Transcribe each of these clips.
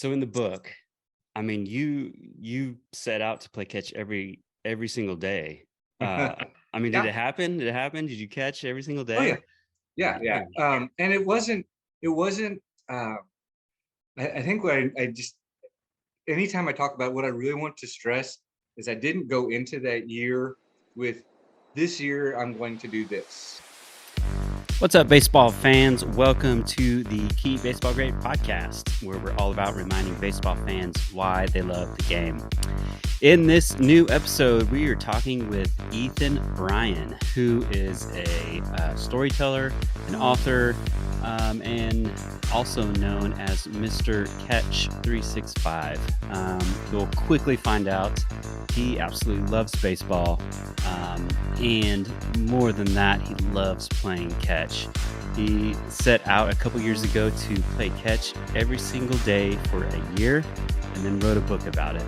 So in the book, I mean, you set out to play catch every single day. Uh, I mean, did Yeah. it happen? Did it happen? Did you catch every single Oh, day? yeah. Yeah, Yeah. yeah. And it wasn't, uh, I think what I just anytime I talk about what I really want to stress is I didn't go into that year with, "This year, I'm going to do this." What's up, baseball fans? Welcome to the Keep Baseball Great podcast, where we're all about reminding baseball fans why they love the game. In this new episode, we are talking with Ethan Bryan, who is a storyteller, an author, and also known as Mr. Catch 365. You'll quickly find out he absolutely loves baseball, and more than that, he loves playing catch. He set out a couple years ago to play catch every single day for a year and then wrote a book about it.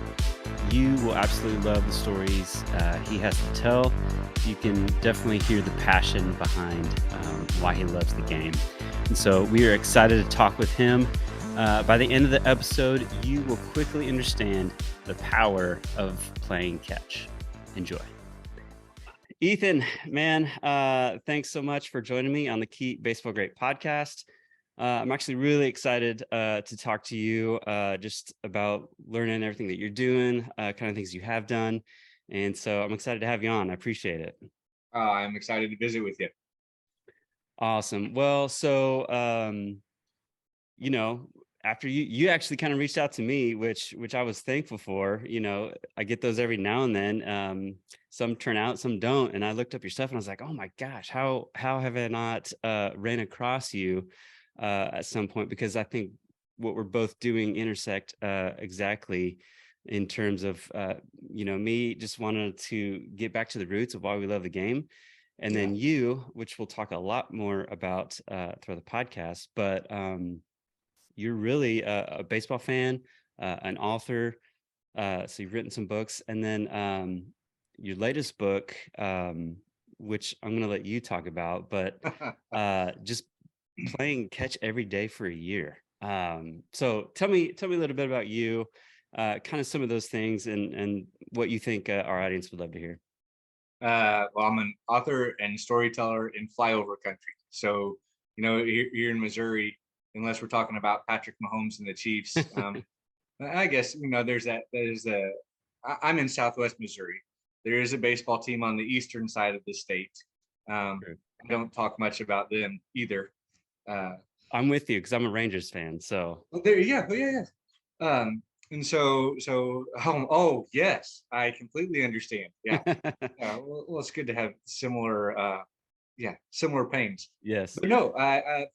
You will absolutely love the stories he has to tell. You can definitely hear the passion behind why he loves the game. And so we are excited to talk with him. By the end of the episode, you will quickly understand the power of playing catch. Enjoy. Ethan, man, thanks so much for joining me on the Keep Baseball Great podcast. I'm actually really excited to talk to you just about learning everything that you're doing, kind of things you have done. And so I'm excited to have you on. I appreciate it. I'm excited to visit with you. Awesome. Well, so you know, after you actually kind of reached out to me, which I was thankful for. I get those every now and then. Some turn out, some don't. And I looked up your stuff and I was like, oh my gosh, how have I not ran across you at some point? Because I think what we're both doing intersect exactly in terms of me just wanted to get back to the roots of why we love the game. And Yeah. then you, which we'll talk a lot more about through the podcast, but you're really a baseball fan, an author. So you've written some books, and then your latest book, which I'm going to let you talk about, but just playing catch every day for a year. So tell me a little bit about you, kind of some of those things, and what you think our audience would love to hear. Well, I'm an author and storyteller in flyover country. So, here in Missouri, unless we're talking about Patrick Mahomes and the Chiefs, I guess there's that. I'm in Southwest Missouri. There is a baseball team on the eastern side of the state. Sure. I don't talk much about them either. Uh, I'm with you because I'm a Rangers fan. So oh, there, yeah, oh, yeah, yeah. And oh, yes, I completely understand. Yeah. Well, it's good to have similar, similar pains. yes. But no,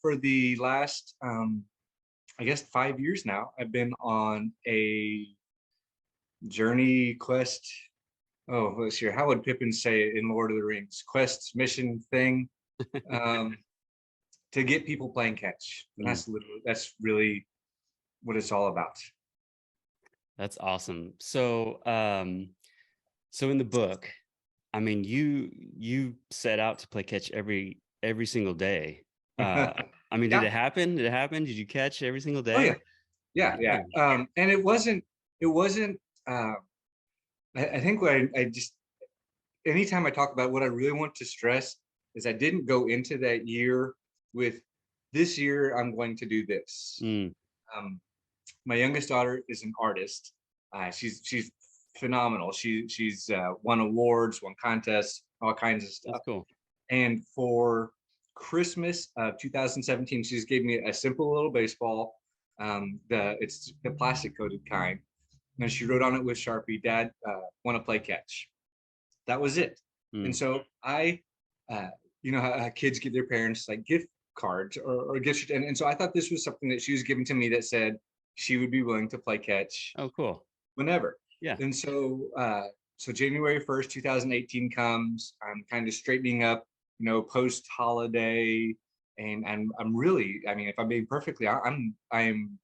for the last, I guess 5 years now, I've been on a journey quest. Oh, let's see. How would Pippin say it in Lord of the Rings? Quest mission thing, um, to get people playing catch, and Mm. that's really what it's all about. That's awesome. So in the book, I mean, you set out to play catch every single day. Uh, I mean, did Yeah. it happen? Did it happen? Did you catch every single Oh, day? yeah. Yeah, Yeah. yeah. And it wasn't. Uh, I think what I just anytime I talk about what I really want to stress is I didn't go into that year with, "This year I'm going to do this." Mm, Um, my youngest daughter is an artist. She's phenomenal. She's won awards, won contests, all kinds of that's stuff. cool. And for Christmas of 2017, she just gave me a simple little baseball. It's the plastic coated kind, and she wrote on it with Sharpie, "Dad, want to play catch." That was it. And Mm, so uh, how kids give their parents like gift cards or gifts, and so I thought this was something that she was giving to me that said she would be willing to play catch oh, cool. whenever. Yeah. And so January 1st, 2018 comes. I'm kind of straightening up, post holiday, and I'm really, I mean, if I'm being perfectly, I'm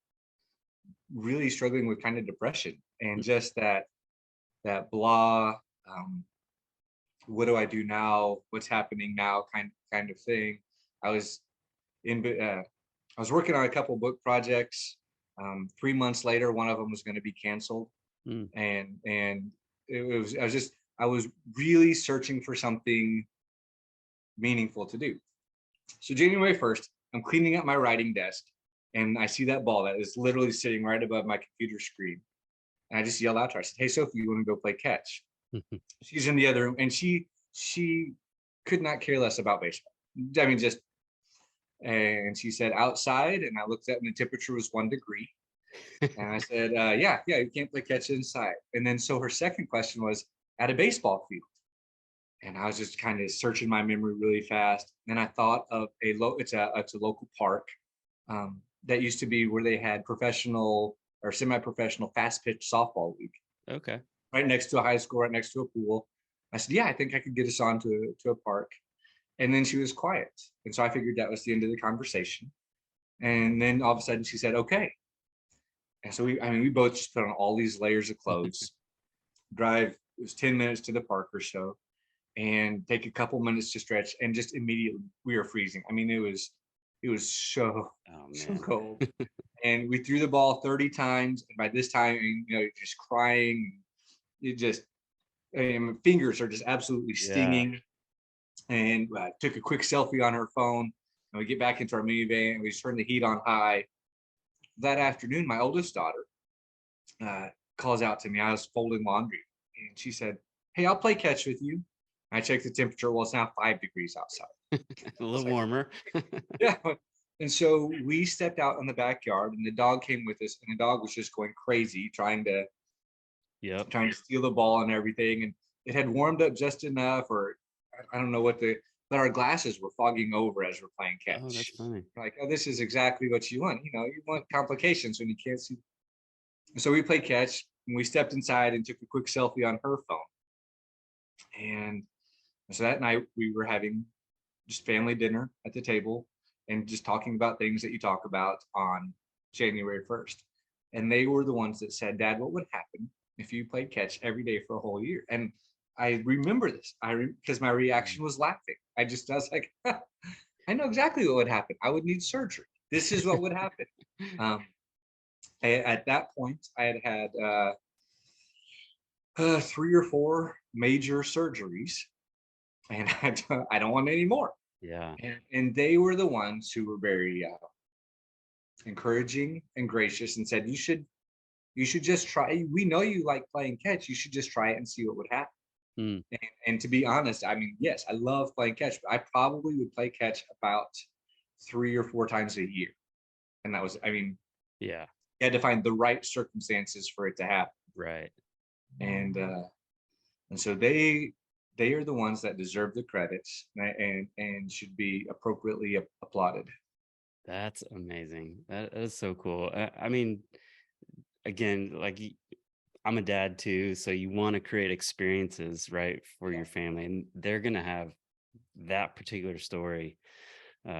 really struggling with kind of depression and just that blah. Um, what do I do now? What's happening now? Kind of thing. I was in. I was working on a couple book projects, 3 months later, one of them was going to be canceled, Mm. and I was really searching for something meaningful to do. So January 1st, I'm cleaning up my writing desk, and I see that ball that is literally sitting right above my computer screen. And I just yelled out to her. I said, "Hey, Sophie, you want to go play catch?" She's in the other room, and she could not care less about baseball. I mean, just, and she said, "Outside," and I looked up, and the temperature was 1 degree. And I said, "Yeah, you can't play catch inside." And then so her second question was, at a baseball field. And I was just kind of searching my memory really fast. And then I thought of it's a local park, that used to be where they had professional or semi-professional fast pitch softball league, Okay. right next to a high school, right next to a pool. I said, "Yeah, I think I could get us on to a park." And then she was quiet. And so I figured that was the end of the conversation. And then all of a sudden she said, "Okay." And so we both just put on all these layers of clothes, drive, it was 10 minutes to the park or so, and take a couple minutes to stretch, and just immediately we were freezing. I mean, it was so Oh so man. cold. And we threw the ball 30 times, and by this time, just crying. It just, my fingers are just absolutely Yeah. stinging. And took a quick selfie on her phone, and we get back into our minivan, and we just turn the heat on high. That afternoon, my oldest daughter uh, calls out to me. I was folding laundry, and she said, "Hey, I'll play catch with you." I checked the temperature. Well, it's now 5 degrees outside. A I was little like, warmer. "Yeah." And so we stepped out in the backyard, and the dog came with us, and the dog was just going crazy, Yep. trying to steal the ball and everything. And it had warmed up just enough, or I don't know but our glasses were fogging over as we're playing Oh, that's catch. funny. Like, oh, this is exactly what you want. You want complications when you can't see. And so we played catch, and we stepped inside and took a quick selfie on her phone. And so that night we were having just family dinner at the table, and just talking about things that you talk about on January 1st. And they were the ones that said, "Dad, what would happen if you played catch every day for a whole year?" And I remember this. Because my reaction was laughing. I was like, I know exactly what would happen. I would need surgery. This is what would happen. Um, at that point, I had 3 or 4 major surgeries, and I don't want any more. Yeah. And they were the ones who were very encouraging and gracious, and said, you should just try. We know you like playing catch. You should just try it and see what would happen." Mm. And to be honest, I mean, yes, I love playing catch, but I probably would play catch about 3 or 4 times a year. And that was, I mean, Yeah. you had to find the right circumstances for it to happen. Right. And so they are the ones that deserve the credits, and should be appropriately applauded. That's amazing. That is so cool. I mean, again, like I'm a dad too, so you want to create experiences, right, for Yeah. your family, and they're gonna have that particular story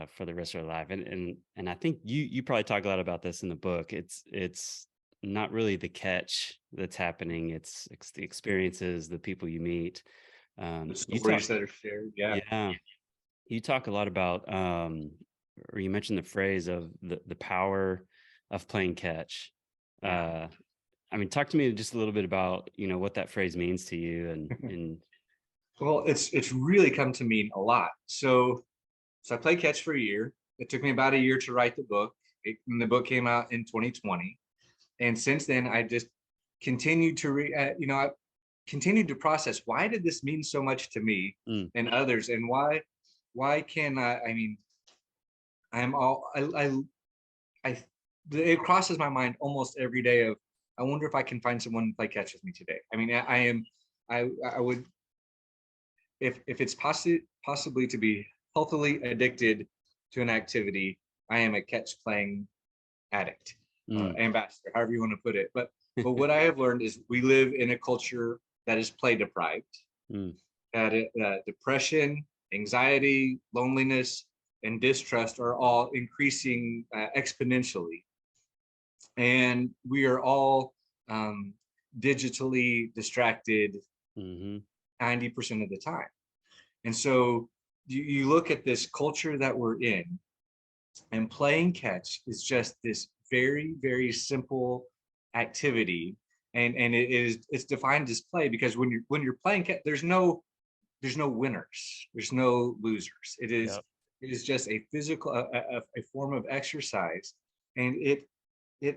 for the rest of their life. And I think you probably talk a lot about this in the book. It's not really the catch that's happening. It's the experiences, the people you meet. The You talk, stories that are shared. Yeah. yeah. You talk a lot about, or you mentioned the phrase of the power of playing catch. Yeah. Uh, I mean, talk to me just a little bit about, what that phrase means to you and Well, it's really come to mean a lot. So I played catch for a year. It took me about a year to write the book. And the book came out in 2020. And since then, I just continued to I continued to process, why did this mean so much to me mm, and others, and why can I mean, I'm all I it crosses my mind almost every day of, I wonder if I can find someone to play catch with me today. I mean, I would, if it's possibly to be healthily addicted to an activity, I am a catch playing addict, mm, ambassador, however you want to put it. But what I have learned is we live in a culture that is play deprived. mm, That depression, anxiety, loneliness, and distrust are all increasing exponentially, and we are all digitally distracted hmm 90% of the time. And so you look at this culture that we're in, and playing catch is just this very, very simple activity, and it's defined as play, because when you're playing, there's no winners, there's no losers. Yep. It is just a physical, a form of exercise, and it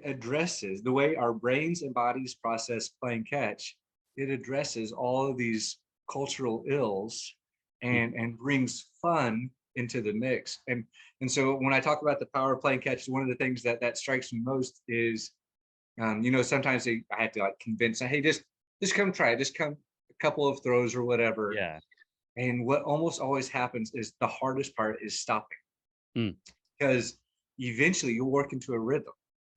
addresses the way our brains and bodies process playing catch. It addresses all of these cultural ills, and brings fun into the mix. And so when I talk about the power of playing catch, one of the things that strikes me most is, sometimes I had to like convince, hey, just come try it, just come a couple of throws or whatever. Yeah. And what almost always happens is the hardest part is stopping, Mm. because eventually you'll work into a rhythm,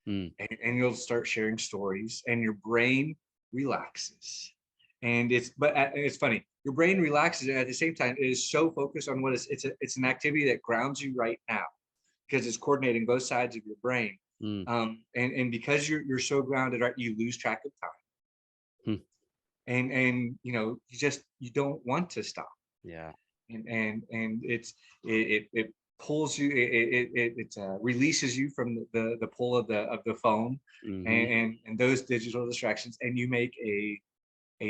Mm. and you'll start sharing stories, and your brain relaxes. And it's funny, your brain relaxes, and at the same time it is so focused on what is, it's an activity that grounds you right now, because it's coordinating both sides of your brain. Mm. And because you're so grounded, right, you lose track of time. Mm. And you don't want to stop. Yeah. And it pulls you, it releases you from the pull of the phone, Mm-hmm. and those digital distractions, and you make a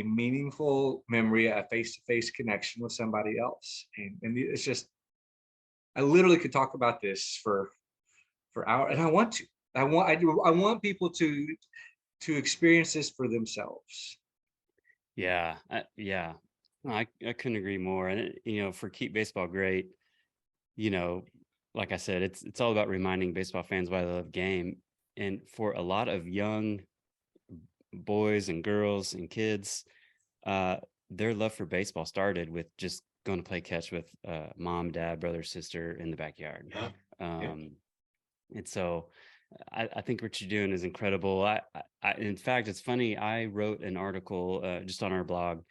meaningful memory, a face-to-face connection with somebody else. And it's just, I literally could talk about this for hours, and I want to. I want people to experience this for themselves. Yeah. Yeah. No, I couldn't agree more. And for Keep Baseball Great, you know, like I said, it's all about reminding baseball fans why they love the game. And for a lot of young boys and girls and kids, uh, their love for baseball started with just going to play catch with mom, dad, brother, sister in the backyard. Yeah. Yeah. And so I think what you're doing is incredible. In fact, it's funny. I wrote an article just on our blog.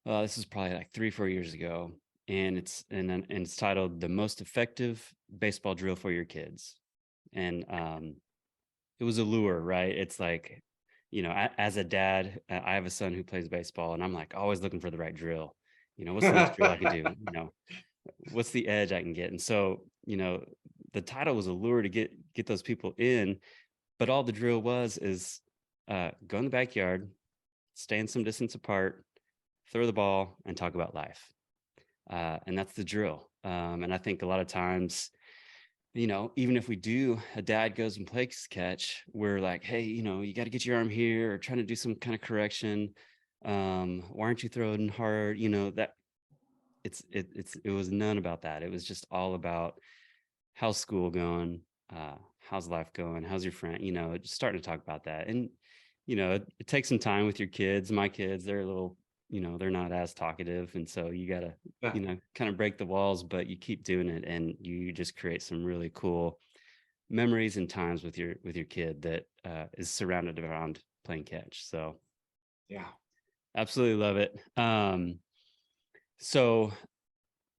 This is probably like 3-4 years ago, and it's titled "The Most Effective Baseball Drill for Your Kids." And it was a lure, right? It's like, as a dad, I have a son who plays baseball, and I'm like always looking for the right drill. What's the next drill I can do? What's the edge I can get? And so, the title was a lure to get those people in, but all the drill is go in the backyard, stand some distance apart, throw the ball, and talk about life. And that's the drill. And I think a lot of times, even if a dad goes and plays catch, we're like, hey, you got to get your arm here, or trying to do some kind of correction. Why aren't you throwing hard? That it was none about that. It was just all about how's school going, how's life going, how's your friend, just starting to talk about that. And it takes some time with your kids. My kids, they're a little, they're not as talkative, and so you gotta Yeah. kind of break the walls, but you keep doing it, and you just create some really cool memories and times with your kid that is surrounded around playing catch. So Yeah. absolutely love it. So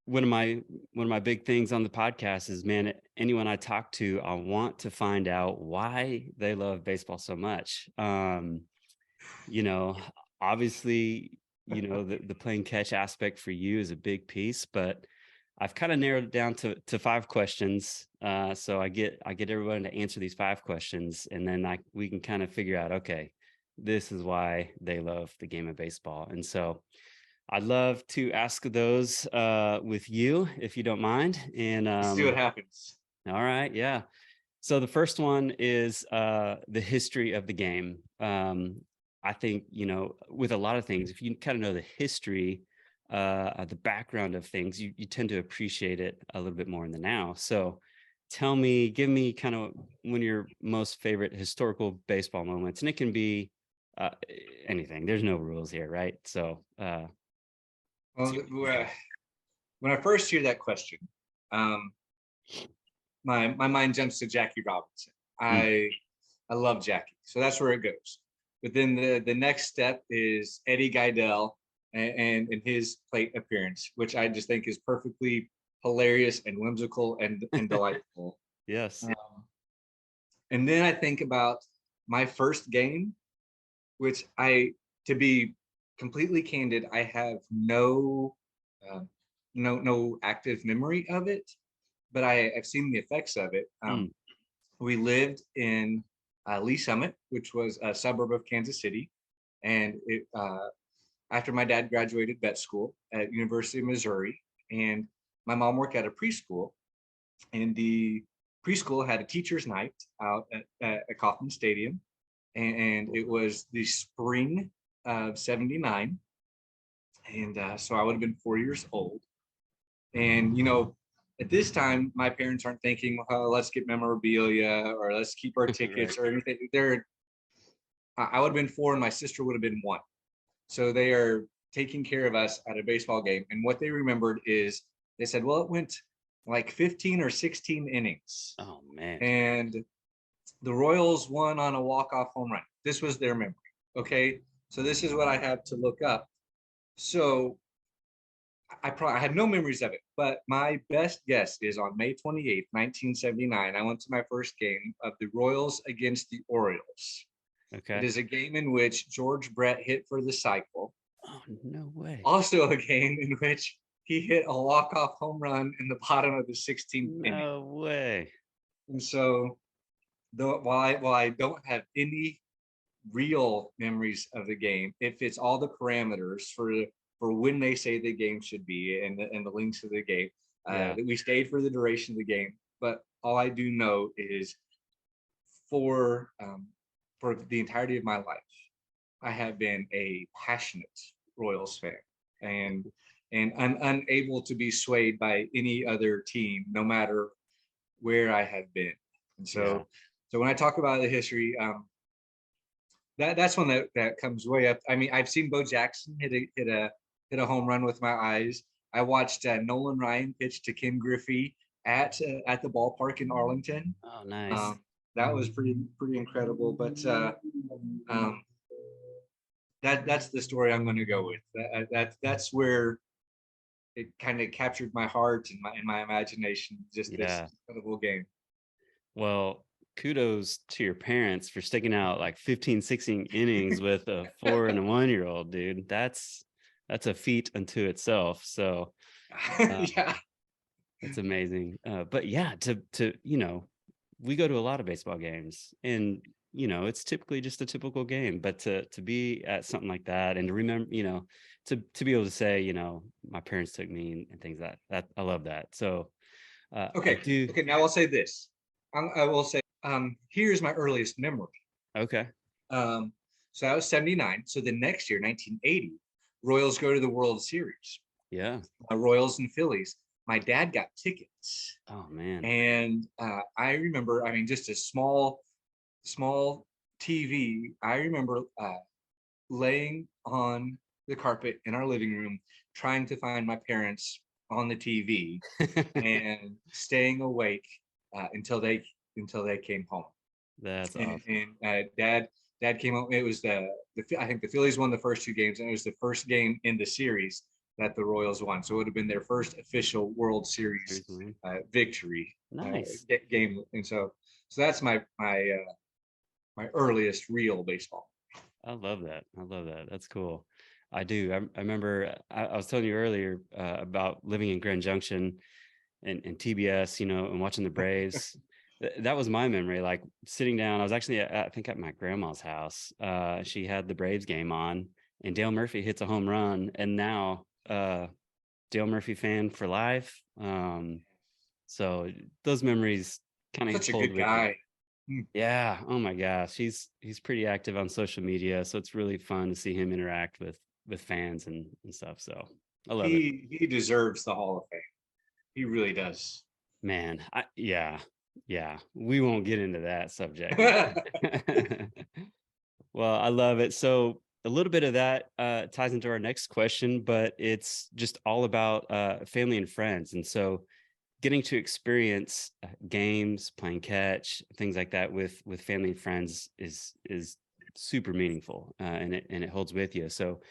one of my big things on the podcast is, man, anyone I talk to, I want to find out why they love baseball so much. You know, Obviously, the playing catch aspect for you is a big piece, but I've kind of narrowed it down to 5 questions. So I get everyone to answer these 5 questions, and then we can kind of figure out, okay, this is why they love the game of baseball. And so I'd love to ask those with you, if you don't mind. And Let's see what happens. all right, yeah. So the first one is the history of the game. I think, with a lot of things, if you kind of know the history, the background of things, you tend to appreciate it a little bit more in the now. So give me kind of one of your most favorite historical baseball moments. And it can be anything. There's no rules here, right? So Well, when I first hear that question, um, my mind jumps to Jackie Robinson. mm, I love Jackie, so that's where it goes. But then the next step is Eddie Geidel, and his plate appearance, which I just think is perfectly hilarious and whimsical and delightful. yes. Um, and then I think about my first game, which to be completely candid, I have uh, no active memory of it, but I've seen the effects of it. Mm, We lived in Lee Summit, which was a suburb of Kansas City, and after my dad graduated vet school at University of Missouri, and my mom worked at a preschool, and the preschool had a teachers' night out at Kauffman Stadium, and it was the spring of '79, and so I would have been 4 years old. And at this time, my parents aren't thinking, "Oh, let's get memorabilia or let's keep our tickets Right. or anything." I would have been 4, and my sister would have been 1. So they are taking care of us at a baseball game. And what they remembered is they said, "Well, it went like 15 or 16 innings, Oh man. and the Royals won on a walk-off home run." This was their memory. Okay. So this is what I had to look up. So I had no memories of it, but my best guess is on May 28th, 1979, I went to my first game of the Royals against the Orioles. It Okay. is a game in which George Brett hit for the cycle. Oh, no way. Also a game in which he hit a walk-off home run in the bottom of the 16th inning. No way. And so, though, while I don't have any real memories of the game, it fits all the parameters for when they say the game should be and the links to the game. Yeah. That we stayed for the duration of the game, but all I do know is for for the entirety of my life, I have been a passionate Royals fan, and I'm unable to be swayed by any other team, no matter where I have been. And Yeah. so when I talk about the history, that's one that comes way up. I mean, I've seen Bo Jackson hit a home run with my eyes. I watched Nolan Ryan pitch to Ken Griffey at the ballpark in Arlington. Oh, nice. Um, that was pretty incredible. But um, that's the story I'm going to go with. That's where it kind of captured my heart and my imagination. Just this Yeah. incredible game. Well, kudos to your parents for sticking out like 15, 16 innings with a 4 and a 1-year-old, dude. That's a feat unto itself. So uh, Yeah. that's amazing. But yeah, we go to a lot of baseball games, and it's typically just a typical game. But to be at something like that, and to remember, to be able to say, my parents took me, and things that I love that. So I Okay. do. Okay. Now I'll say this. I will say, here's my earliest memory. Okay. Um, so that was '79. So the next year, 1980, Royals go to the World Series. Yeah. Royals and Phillies. My dad got tickets, Oh man. and I remember. I mean, just a small TV. I remember laying on the carpet in our living room, trying to find my parents on the TV, and staying awake until they came home. That's awesome. And dad came home. It was I think the Phillies won the first 2 games, and it was the first game in the series that the Royals won. So it would have been their first official World Series Seriously. victory Nice. game. And so that's my earliest real baseball. I love that. I love that. That's cool. I do. I remember I was telling you earlier about living in Grand Junction and TBS, and watching the Braves. That was my memory. Like sitting down, I was actually, I think, at my grandma's house. She had the Braves game on, and Dale Murphy hits a home run. And now, Dale Murphy fan for life. So those memories kind of Such a hold good with you. guy. Hmm. Yeah. Oh my gosh. He's pretty active on social media, so it's really fun to see him interact with fans and stuff. So I love it. He deserves the Hall of Fame. He really does. Man, yeah. We won't get into that subject. Well, I love it. So a little bit of that ties into our next question, but it's just all about family and friends. And so getting to experience games, playing catch, things like that with family and friends is super meaningful, and it holds with you. So,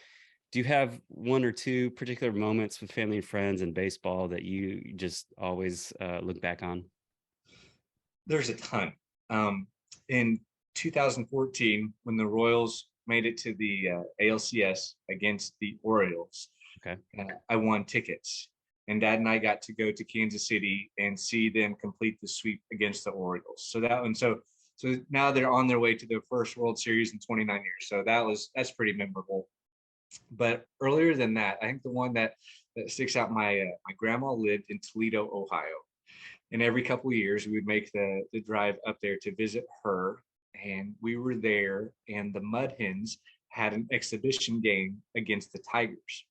do you have one or two particular moments with family and friends and baseball that you just always look back on? There's a ton. In 2014, when the Royals made it to the ALCS against the Orioles, Okay. I won tickets. and Dad and I got to go to Kansas City and see them complete the sweep against the Orioles. So that one, so now they're on their way to their first World Series in 29 years. So that's pretty memorable. But earlier than that, I think the one that sticks out, my grandma lived in Toledo, Ohio, and every couple of years we would make the drive up there to visit her. And we were there, and the Mud Hens had an exhibition game against the Tigers.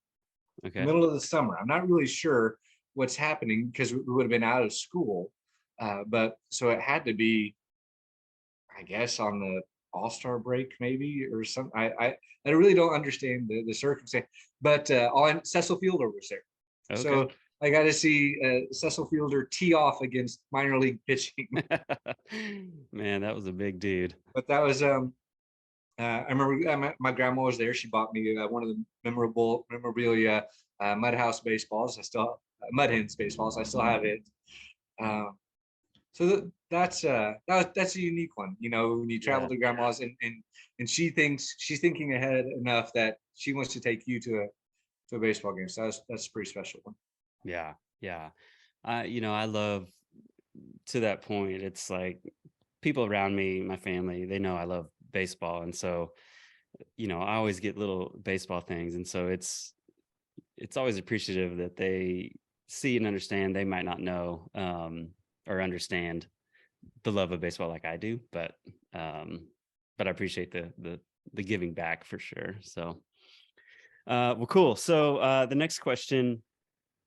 Okay. Middle of the summer. I'm not really sure what's happening because we would have been out of school, but so it had to be, I guess, on the All-Star break maybe, or something. I really don't understand the circumstance, but Cecil Fielder was there. Okay. So I got to see Cecil Fielder tee off against minor league pitching. Man, that was a big dude. But that was I remember my grandma was there. She bought me one of the memorabilia Mud House baseballs. I still Mud Hens baseballs. I still have it. So that's a unique one. You know, when you travel to grandma's and she's thinking ahead enough that she wants to take you to a baseball game. So that's a pretty special one. Yeah. I love, to that point, it's like people around me, my family, they know I love baseball. And so, I always get little baseball things. And so it's always appreciative that they see and understand. They might not know or understand the love of baseball like I do, but I appreciate the giving back for sure. So, well, cool. So the next question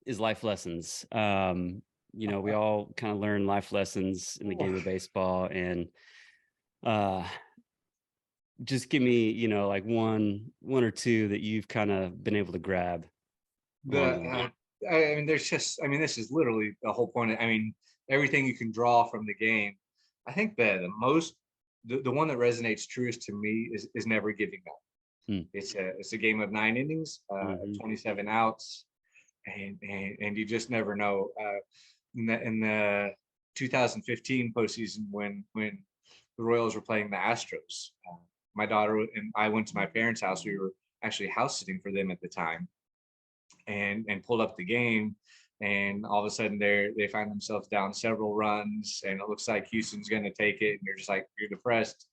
is life lessons. We all kind of learn life lessons in the game of baseball, and just give me, like one or two that you've kind of been able to grab. I mean, this is literally the whole point. I mean, everything you can draw from the game. I think that the one that resonates truest to me is never giving up. It's a game of 9 innings, 27 outs, and you just never know. In the 2015 postseason, when the Royals were playing the Astros, my daughter and I went to my parents' house. We were actually house sitting for them at the time, and pulled up the game, and all of a sudden they find themselves down several runs, and it looks like Houston's going to take it, and you're depressed.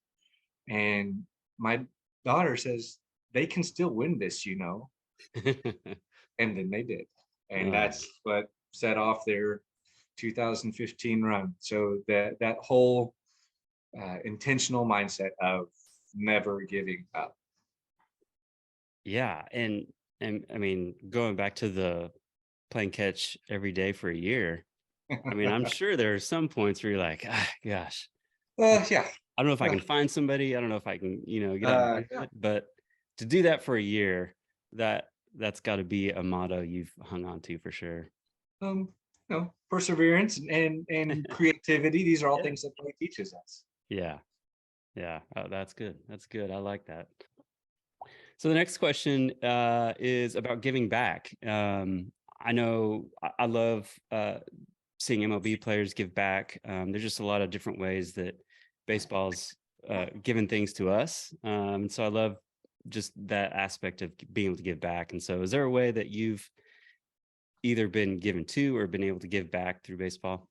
And my daughter says, they can still win this, and then they did, and that's what set off their 2015 run. So that whole intentional mindset of never giving up. Yeah, and I mean, going back to the playing catch every day for a year, I mean, I'm sure there are some points where you're like, gosh, yeah, I don't know if I can find somebody. I don't know if I can, get out and do it. But to do that for a year, that's got to be a motto you've hung on to for sure. Perseverance and creativity. These are all things that play teaches us. Yeah. Oh, that's good. I like that. So the next question is about giving back. I know I love seeing MLB players give back. There's just a lot of different ways that baseball's given things to us. And so I love just that aspect of being able to give back. And so is there a way that you've either been given to or been able to give back through baseball?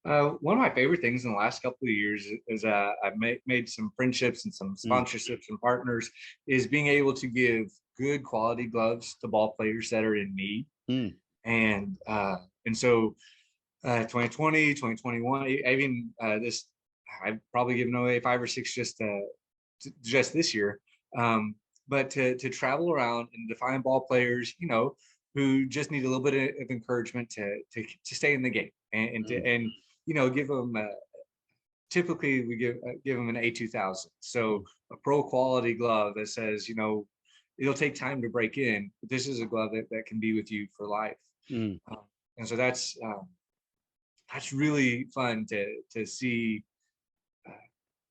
One of my favorite things in the last couple of years is I've made some friendships and some sponsorships and partners, is being able to give good quality gloves to ball players that are in need. And so 2020, 2021, even this, I've probably given away 5 or 6 just this year. But to travel around and to find ball players, who just need a little bit of encouragement to stay in the game and give them. Typically, we give them an A2000, so a pro quality glove that says, it'll take time to break in, but this is a glove that can be with you for life. And so that's really fun to see.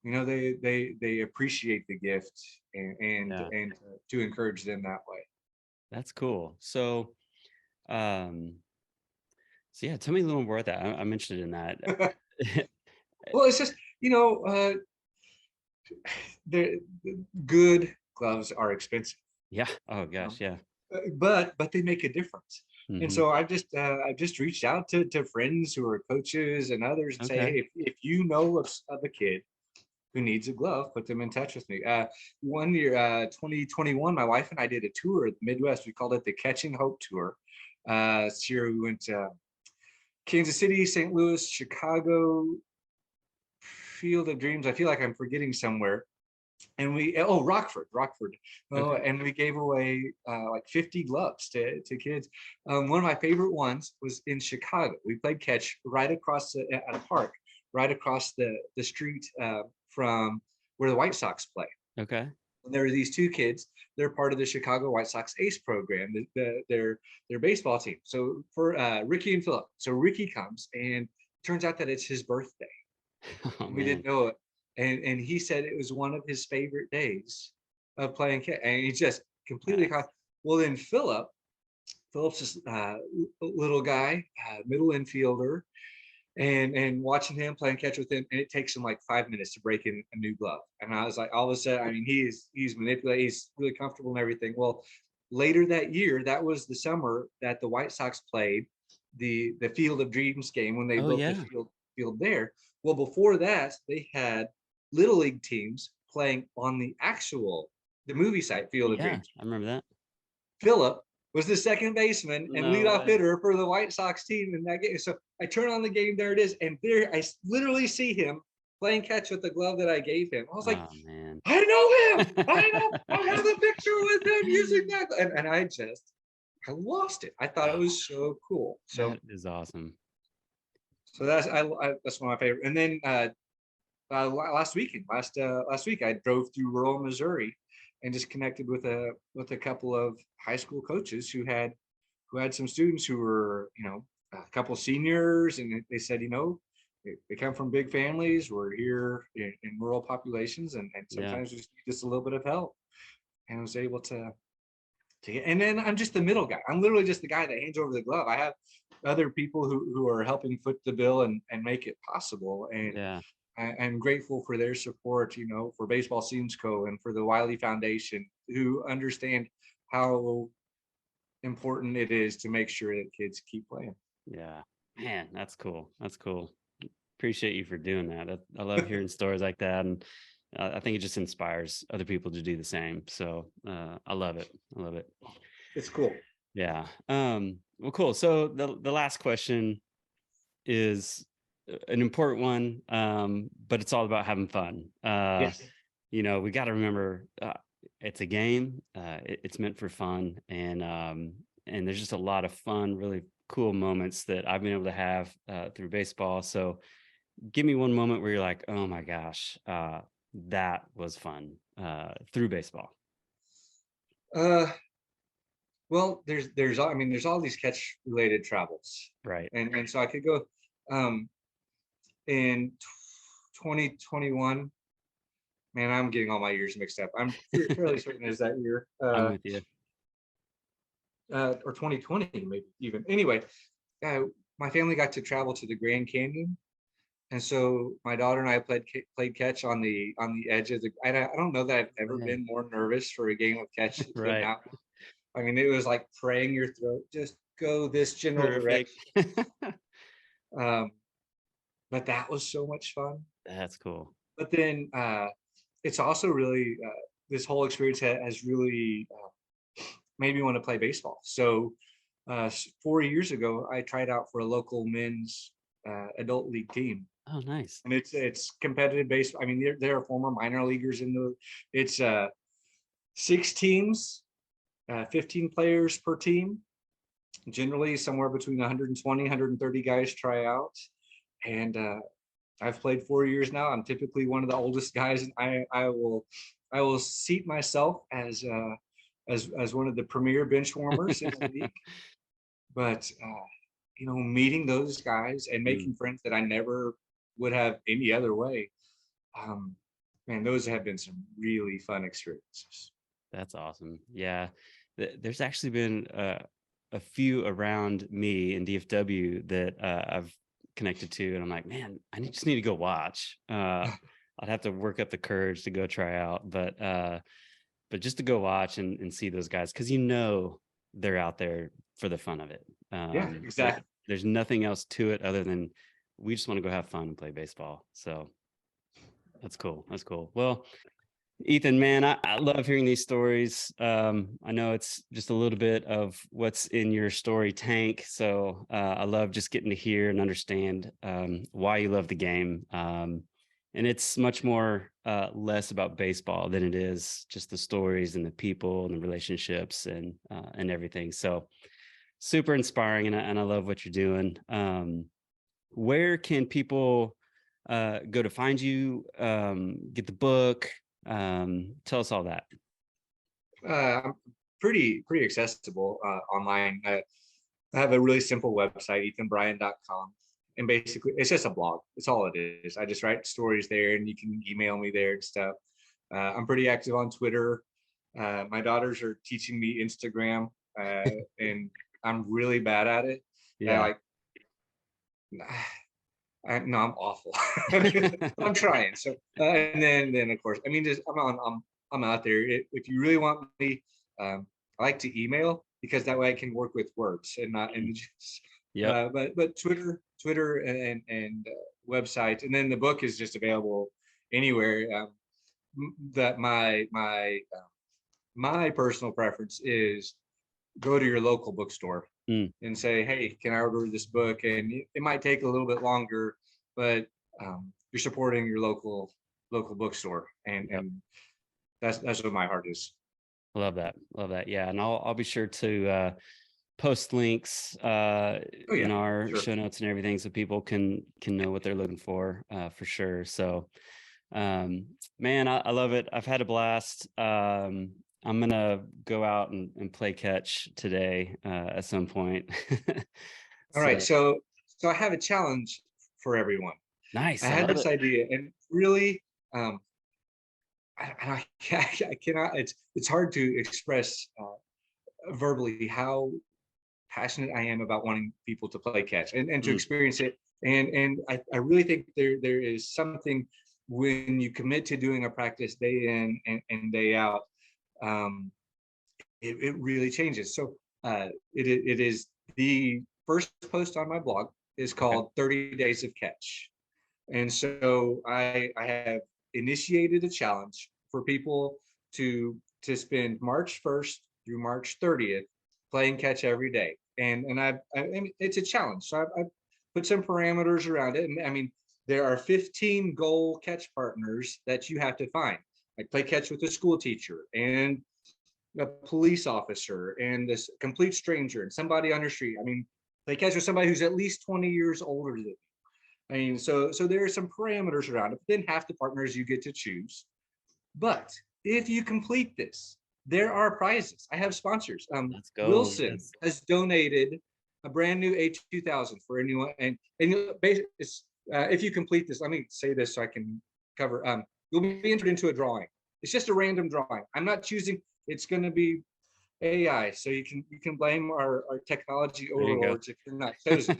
They appreciate the gift and to encourage them that way. That's cool. So, tell me a little more about that. I'm interested in that. Well, it's just, the good gloves are expensive. Yeah. Oh gosh. Yeah. But they make a difference. And Mm-hmm. so I've just reached out to friends who are coaches and others and say, Okay. hey, if you know of a kid who needs a glove, put them in touch with me. One year, 2021, my wife and I did a tour of the Midwest. We called it the Catching Hope Tour. This year we went to Kansas City, St. Louis, Chicago, Field of Dreams. I feel like I'm forgetting somewhere. And Rockford. Oh, Okay. and we gave away like 50 gloves to kids. One of my favorite ones was in Chicago. We played catch right across at a park, right across the street from where the White Sox play. Okay. And there were these two kids. They're part of the Chicago White Sox Ace program, their baseball team. So for Ricky and Philip, so Ricky comes and turns out that it's his birthday. Oh We didn't man. know it, and he said it was one of his favorite days of playing catch, and he just completely Nice. caught. Well, then Philip's this little guy, middle infielder, and watching him playing catch with him, and it takes him like 5 minutes to break in a new glove. And I was like, all of a sudden, I mean, he's manipulated, he's really comfortable and everything. Well, later that year, that was the summer that the White Sox played the Field of Dreams game when they Oh built the yeah. field there. Well, before that, they had little league teams playing on the movie site Field of Yeah. Dreams. I remember that. Philip was the second baseman and No leadoff way. hitter for the White Sox team in that game. So I turn on the game, there it is, and there I literally see him playing catch with the glove that I gave him. I was like, Oh man. I know him. I have a picture with him using that, and I lost it. I thought it was so cool. That is awesome. So that's one of my favorite. And then last week I drove through rural Missouri and just connected with a couple of high school coaches who had some students who were, a couple seniors, and they said, they come from big families. We're here in rural populations, and Yeah. sometimes we just need just a little bit of help. And I was able to get, and then I'm just the middle guy. I'm literally just the guy that hands over the glove. I have other people who are helping foot the bill and make it possible. And Yeah. I'm grateful for their support, for Baseball Seems Co. and for the Wiley Foundation, who understand how important it is to make sure that kids keep playing. Yeah. Man, that's cool. That's cool. Appreciate you for doing that. I love hearing stories like that, and I think it just inspires other people to do the same. So I love it. I love it. It's cool. Yeah. Well, cool. So the last question is an important one, but it's all about having fun. Yes. We got to remember it's a game. It's meant for fun, and there's just a lot of fun, really cool moments that I've been able to have through baseball. So give me one moment where you're like, oh my gosh, that was fun through baseball. Uh, well, there's all these catch related travels, Right. and so I could go, um, in 2021. Man, I'm getting all my years mixed up. I'm fairly certain it's that year, I'm with you. or 2020 maybe even. Anyway, uh, my family got to travel to the Grand Canyon, and so my daughter and I played catch on the edge of the. I don't know that I've ever Way. been more nervous for a game of catch than Right. now. I mean, it was like praying your throat, just go this general Perfect. direction. Um, but that was so much fun. That's cool. But then it's also really this whole experience has really made me want to play baseball. So 4 years ago, I tried out for a local men's adult league team, Oh, nice. and it's competitive baseball. I mean, there are former minor leaguers in the. It's 6 teams, 15 players per team. Generally, somewhere between 120, 130 guys try out, and I've played 4 years now. I'm typically one of the oldest guys, and I will seat myself as one of the premier bench warmers in the league. But meeting those guys and Mm, making friends that I never would have any other way, um, man, those have been some really fun experiences. that's awesome. Yeah. There's actually been a few around me in DFW that I've connected to, and I'm like, man, just need to go watch. I'd have to work up the courage to go try out, but just to go watch and see those guys, because they're out there for the fun of it. Yeah, exactly. There's nothing else to it other than we just want to go have fun and play baseball. So that's cool. That's cool. Well, Ethan, man, I love hearing these stories. I know it's just a little bit of what's in your story tank. So I love just getting to hear and understand why you love the game. And it's much more less about baseball than it is just the stories and the people and the relationships and everything. So super inspiring, and I love what you're doing. Where can people go to find you, get the book? Tell us all that. I'm pretty accessible online. I have a really simple website, EthanBryan.com. And basically, it's just a blog. It's all it is. I just write stories there, and you can email me there and stuff. I'm pretty active on Twitter. My daughters are teaching me Instagram, and I'm really bad at it. Yeah. No, I'm awful. I'm trying. So, and then of course, I mean, just I'm out there. If you really want me, I like to email because that way I can work with words and not images. Yeah. But Twitter and website, and then the book is just available anywhere. That my personal preference is go to your local bookstore and say, hey, can I order this book? And it might take a little bit longer, but you're supporting your local bookstore, and that's what my heart is. Love that. Yeah, and I'll be sure to post links in our show notes and everything, so people can know what they're looking for sure. So man, I love it. I've had a blast. I'm gonna go out and play catch today at some point. All right, so I have a challenge for everyone. Nice. I had this idea, and really, I cannot. It's hard to express verbally how passionate I am about wanting people to play catch and to experience it. And I really think there is something when you commit to doing a practice day in and day out. It really changes. So it is the first post on my blog is called 30 Days of Catch. And so I have initiated a challenge for people to spend March 1st through March 30th playing catch every day. And I mean, it's a challenge. So I've put some parameters around it. And I mean, there are 15 goal catch partners that you have to find. Like play catch with a school teacher and a police officer and this complete stranger and somebody on your street. I mean, play catch with somebody who's at least 20 years older than you. I mean, so there are some parameters around it. But then half the partners you get to choose. But if you complete this, there are prizes. I have sponsors. Let's go. Wilson has donated a brand new A2000 for anyone. And basically, if you complete this, let me say this so I can cover. You'll be entered into a drawing. It's just a random drawing. I'm not choosing. It's going to be AI, so you can blame our technology overlords if you're not chosen.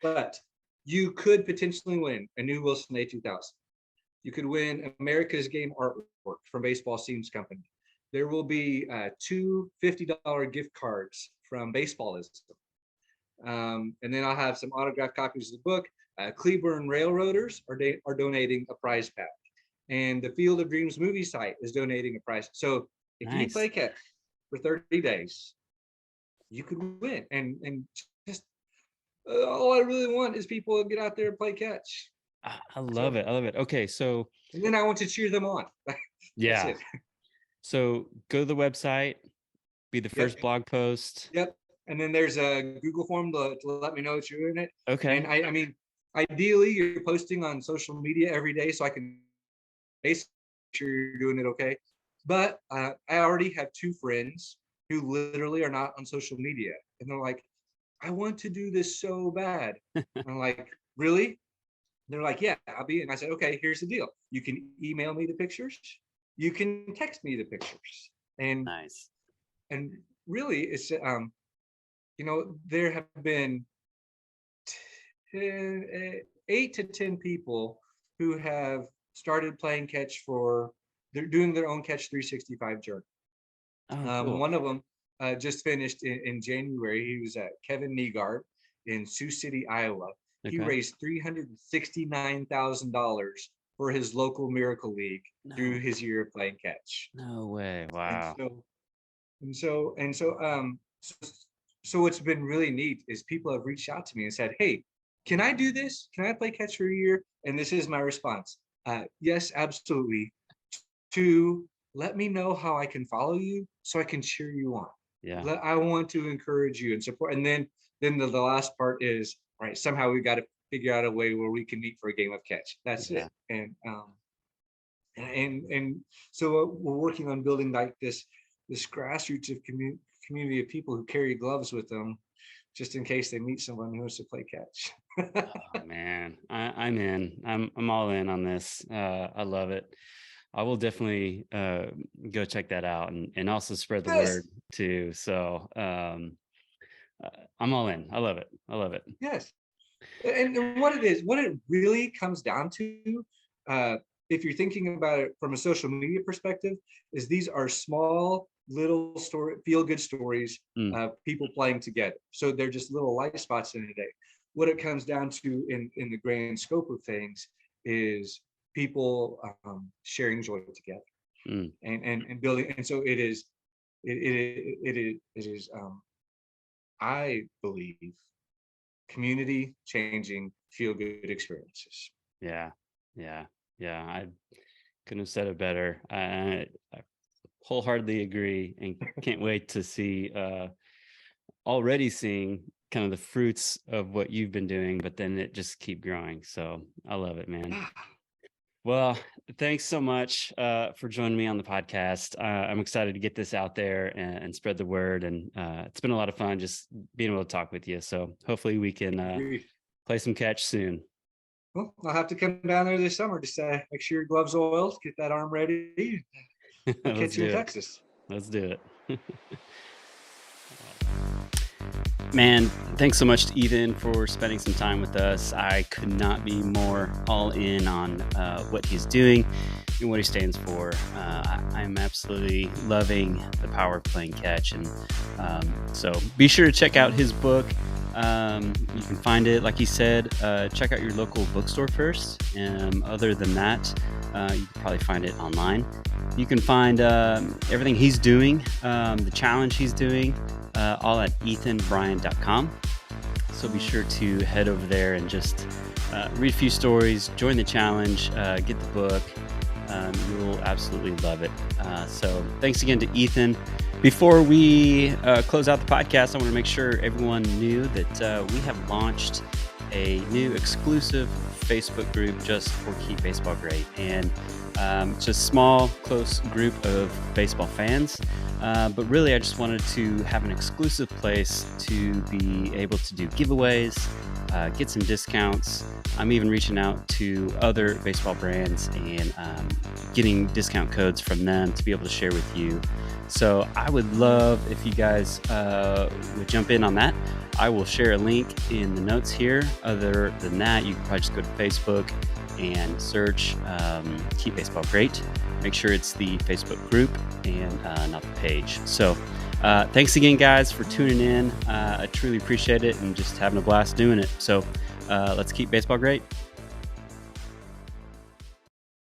But you could potentially win a new Wilson A2000. You could win America's Game artwork from Baseball Seams Company. There will be two $50 gift cards from Baseballism. And then I'll have some autographed copies of the book. Cleburne Railroaders are donating a prize pack. And the Field of Dreams movie site is donating a prize. So if you play catch for 30 days, you could win. And just all I really want is people to get out there and play catch. I love it. Okay, so and then I want to cheer them on. Yeah. So go to the website, be the first blog post. Yep. And then there's a Google form to let me know that you're in it. Okay. And I mean, ideally, you're posting on social media every day, so I can make sure you're doing it okay. But I already have two friends who literally are not on social media, and they're like, "I want to do this so bad." I'm like, "Really?" They're like, "Yeah, I'll be." And I said, "Okay, here's the deal. You can email me the pictures. You can text me the pictures." And nice. And really, it's there have been 8 to 10 people who have started playing catch they're doing their own Catch 365 journey. Oh, cool. One of them just finished in January. He was at Kevin Negard in Sioux City, Iowa. He Okay. raised $369,000 for his local Miracle League through No, his year of playing catch. no way. And Wow. so and so and so so, so what's been really neat is people have reached out to me and said, "Hey, can I do this? Can I play catch for a year?" And this is my response: yes, absolutely. To let me know how I can follow you so I can cheer you on. Yeah. I want to encourage you and support. And then the last part is, all right, somehow we've got to figure out a way where we can meet for a game of catch. That's Yeah. it. And so we're working on building like this grassroots of community of people who carry gloves with them, just in case they meet someone who wants to play catch. Oh man, I'm in. I'm all in on this. I love it. I will definitely go check that out and also spread the Yes, word too. So I'm all in. I love it. I love it. yes. And what it is, what it really comes down to, uh, if you're thinking about it from a social media perspective, is these are small little story feel good stories Mm, of people playing together. So they're just little light spots in a day. What it comes down to in the grand scope of things is people sharing joy together mm. and building. And so it is I believe community changing feel good experiences. Yeah, yeah, yeah. I couldn't have said it better. I wholeheartedly agree, and can't wait to see. Already seeing kind of the fruits of what you've been doing, but then it just keep growing. So I love it, man. Well, thanks so much for joining me on the podcast. I'm excited to get this out there and spread the word. And it's been a lot of fun just being able to talk with you. So hopefully we can Agreed. play some catch soon. Well, I'll have to come down there this summer to make sure your gloves oiled, get that arm ready. I'll Let's catch you do in it. Texas. Let's do it. Man, thanks so much to Ethan for spending some time with us. I could not be more all in on what he's doing and what he stands for. I'm absolutely loving the power of playing catch. And so be sure to check out his book. You can find it, like he said, check out your local bookstore first. Other than that, you can probably find it online. You can find everything he's doing, the challenge he's doing, all at EthanBryan.com. So be sure to head over there and just read a few stories, join the challenge, get the book. You'll absolutely love it. So thanks again to Ethan. Before we close out the podcast, I want to make sure everyone knew that we have launched a new exclusive Facebook group just for Keep Baseball Great. And it's a small, close group of baseball fans. But really, I just wanted to have an exclusive place to be able to do giveaways, get some discounts. I'm even reaching out to other baseball brands and getting discount codes from them to be able to share with you. So I would love if you guys would jump in on that. I will share a link in the notes here. Other than that, you can probably just go to Facebook and search Keep Baseball Great. Make sure it's the Facebook group and not the page. So thanks again, guys, for tuning in. I truly appreciate it and just having a blast doing it. So let's keep baseball great.